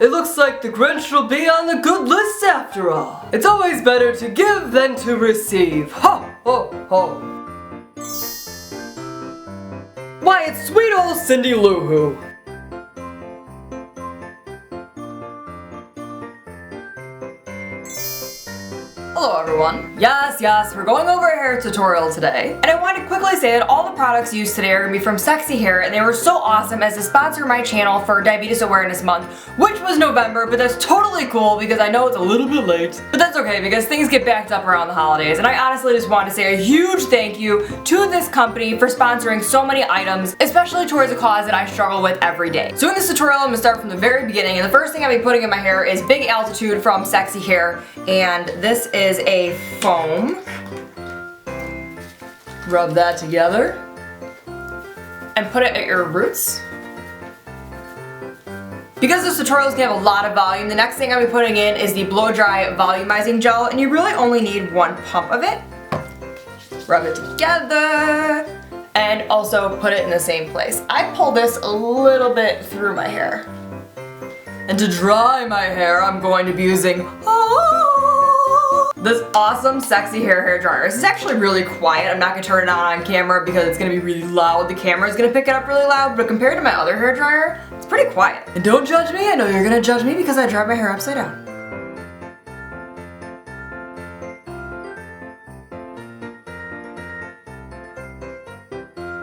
It looks like the Grinch will be on the good list after all. It's always better to give than to receive. Ho, ho, ho. Why, it's sweet old Cindy Lou Who. Hello everyone. Yes, we're going over a hair tutorial today. And I want to quickly say that all the products used today are going to be from Sexy Hair, and they were so awesome as to sponsor my channel for Diabetes Awareness Month, which was November, but that's totally cool because I know it's a little bit late. But that's okay because things get backed up around the holidays, and I honestly just want to say a huge thank you to this company for sponsoring so many items, especially towards a cause that I struggle with every day. So in this tutorial, I'm going to start from the very beginning, and the first thing I'll be putting in my hair is Big Altitude from Sexy Hair, and this is a foam. Rub that together and put it at your roots. Because this tutorial is going to have a lot of volume, the next thing I'll be putting in is the blow dry volumizing gel, and you really only need one pump of it. Rub it together and also put it in the same place. I pull this a little bit through my hair. And to dry my hair, I'm going to be using this awesome Sexy Hair dryer. This is actually really quiet. I'm not going to turn it on camera because it's going to be really loud. The camera is going to pick it up really loud, but compared to my other hair dryer, it's pretty quiet. And don't judge me. I know you're going to judge me because I dry my hair upside down.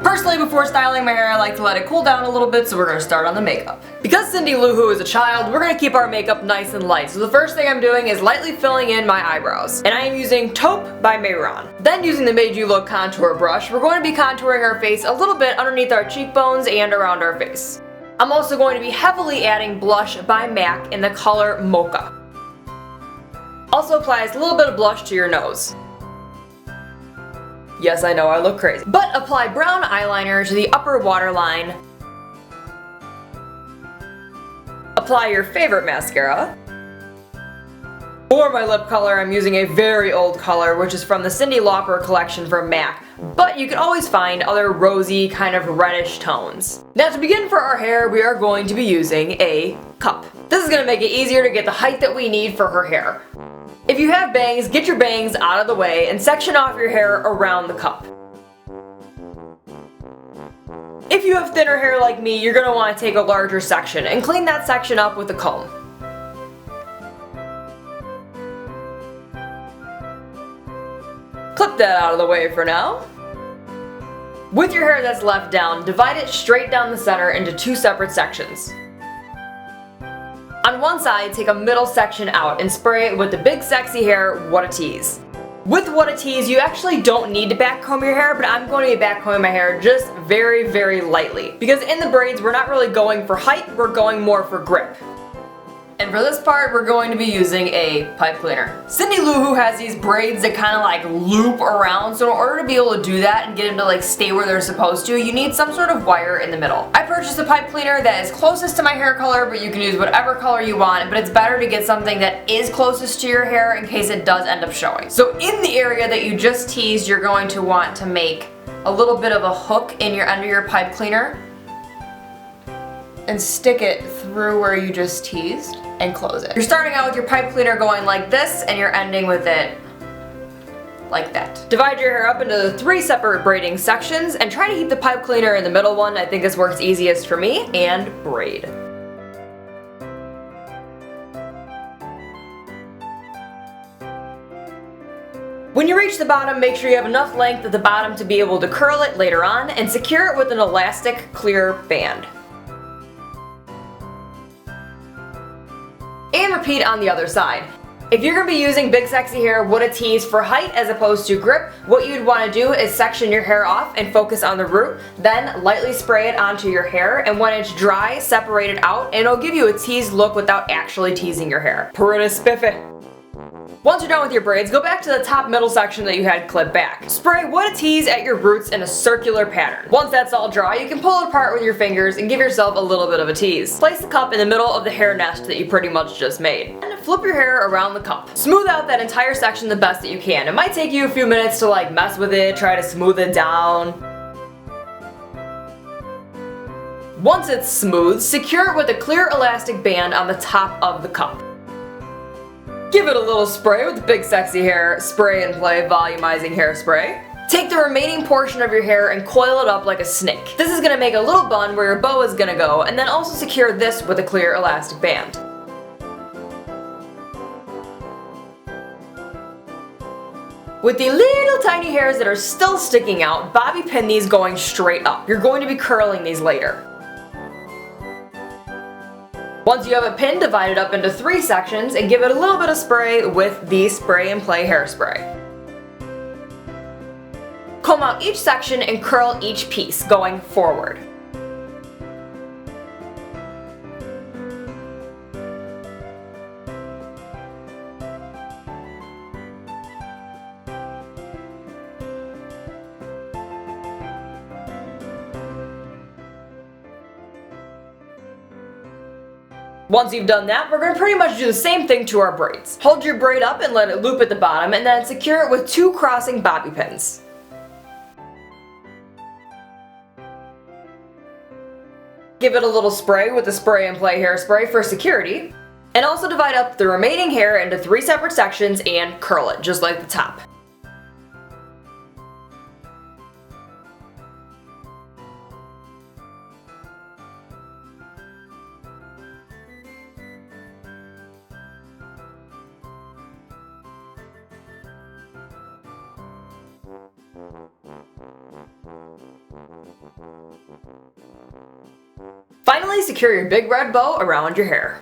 Personally, before styling my hair, I like to let it cool down a little bit, so we're going to start on the makeup. Because Cindy Lou Who is a child, we're going to keep our makeup nice and light. So the first thing I'm doing is lightly filling in my eyebrows. And I am using Taupe by Mehron. Then using the Made You Look contour brush, we're going to be contouring our face a little bit underneath our cheekbones and around our face. I'm also going to be heavily adding blush by MAC in the color Mocha. Also applies a little bit of blush to your nose. Yes, I know I look crazy. But apply brown eyeliner to the upper waterline. Apply your favorite mascara. For my lip color, I'm using a very old color, which is from the Cyndi Lauper collection from MAC. But you can always find other rosy, kind of reddish tones. Now to begin for our hair, we are going to be using a cup. This is going to make it easier to get the height that we need for her hair. If you have bangs, get your bangs out of the way and section off your hair around the cup. If you have thinner hair like me, you're going to want to take a larger section and clean that section up with a comb. Clip that out of the way for now. With your hair that's left down, divide it straight down the center into two separate sections. On one side, take a middle section out and spray it with the Big Sexy Hair What a Tease. With What a Tease, you actually don't need to back comb your hair, but I'm going to be back combing my hair just very, very lightly. Because in the braids, we're not really going for height, we're going more for grip. And for this part, we're going to be using a pipe cleaner. Cindy Lou Who has these braids that kind of like loop around, so in order to be able to do that and get them to like stay where they're supposed to, you need some sort of wire in the middle. I purchased a pipe cleaner that is closest to my hair color, but you can use whatever color you want, but it's better to get something that is closest to your hair in case it does end up showing. So in the area that you just teased, you're going to want to make a little bit of a hook in your end of your pipe cleaner and stick it through where you just teased and close it. You're starting out with your pipe cleaner going like this, and you're ending with it like that. Divide your hair up into the 3 separate braiding sections and try to keep the pipe cleaner in the middle one. I think this works easiest for me, and braid. When you reach the bottom, make sure you have enough length at the bottom to be able to curl it later on and secure it with an elastic clear band. And repeat on the other side. If you're going to be using Big Sexy Hair What a Tease for height as opposed to grip, what you'd want to do is section your hair off and focus on the root, then lightly spray it onto your hair, and when it's dry, separate it out, and it'll give you a teased look without actually teasing your hair. Pretty spiffy. Once you're done with your braids, go back to the top middle section that you had clipped back. Spray What a Tease at your roots in a circular pattern. Once that's all dry, you can pull it apart with your fingers and give yourself a little bit of a tease. Place the cup in the middle of the hair nest that you pretty much just made. And flip your hair around the cup. Smooth out that entire section the best that you can. It might take you a few minutes to like mess with it, try to smooth it down. Once it's smooth, secure it with a clear elastic band on the top of the cup. Give it a little spray with the Big Sexy Hair Spray and Play Volumizing Hairspray. Take the remaining portion of your hair and coil it up like a snake. This is going to make a little bun where your bow is going to go, and then also secure this with a clear elastic band. With the little tiny hairs that are still sticking out, bobby pin these going straight up. You're going to be curling these later. Once you have it pinned, divide it up into 3 sections and give it a little bit of spray with the Spray and Play Hairspray. Comb out each section and curl each piece, going forward. Once you've done that, we're going to pretty much do the same thing to our braids. Hold your braid up and let it loop at the bottom, and then secure it with 2 crossing bobby pins. Give it a little spray with the Spray and Play Hairspray for security, and also divide up the remaining hair into 3 separate sections and curl it, just like the top. Finally, secure your big red bow around your hair.